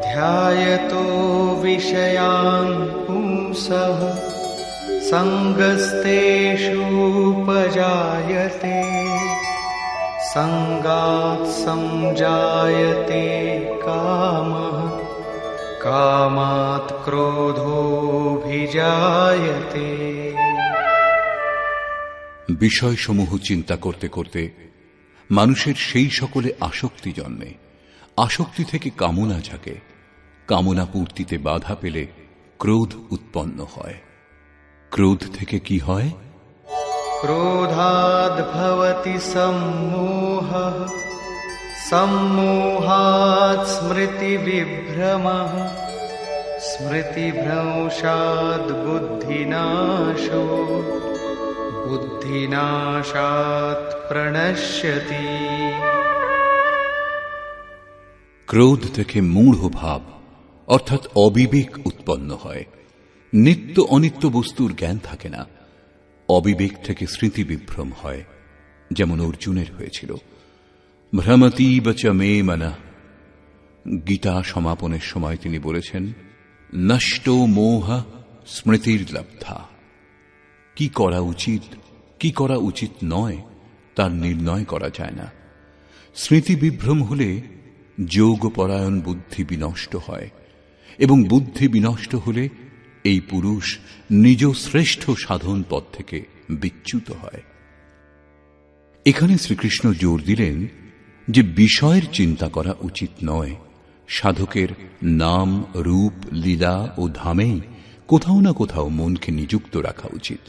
ध्यायतो विषयान् पुंसः सङ्गस्तेषूपजायते सङ्गात् संजायते कामः कामात् क्रोधोऽभिजायते। বিষয়সমূহ চিন্তা করতে করতে মানুষের সেই সকলে আসক্তি জন্মে। আসক্তি থেকে কামনা জাগে। কামনা পূর্তিতে বাধা পেলে ক্রোধ উৎপন্ন হয়। ক্রোধ থেকে কি হয়? ক্রোধাদ্ ভবতি সম্মোহঃ সম্মোহাৎ স্মৃতিবিভ্রমঃ স্মৃতিভ্রংশাৎ বুদ্ধিনাশো বুদ্ধিনাশাৎ প্রণশ্যতি। ক্রোধ থেকে মূঢ় ভাব অর্থাৎ অবিবেক উৎপন্ন হয়। নিত্য অনিত্য বস্তুর জ্ঞান থাকে না। অবিবেক থেকে স্মৃতি বিভ্রম হয়, যেমন অর্জুনের হয়েছিল। ভ্রমতীব চ মে মনঃ। গীতা সমাপনের সময় তিনি বলেছেন, নষ্টো মোহ স্মৃতির্লব্ধা। কি করা উচিত, কি করা উচিত নয়, তার নির্ণয় করা যায় না। স্মৃতি বিভ্রম হলে যোগপরায়ণ বুদ্ধি বিনষ্ট হয়, এবং বুদ্ধি বিনষ্ট হলে এই পুরুষ নিজ শ্রেষ্ঠ সাধন পথ থেকে বিচ্যুত হয়। এখানে শ্রীকৃষ্ণ জোর দিলেন যে বিষয়ের চিন্তা করা উচিত নয়। সাধকের নাম, রূপ, লীলা ও ধামেই কোথাও না কোথাও মনকে নিযুক্ত রাখা উচিত।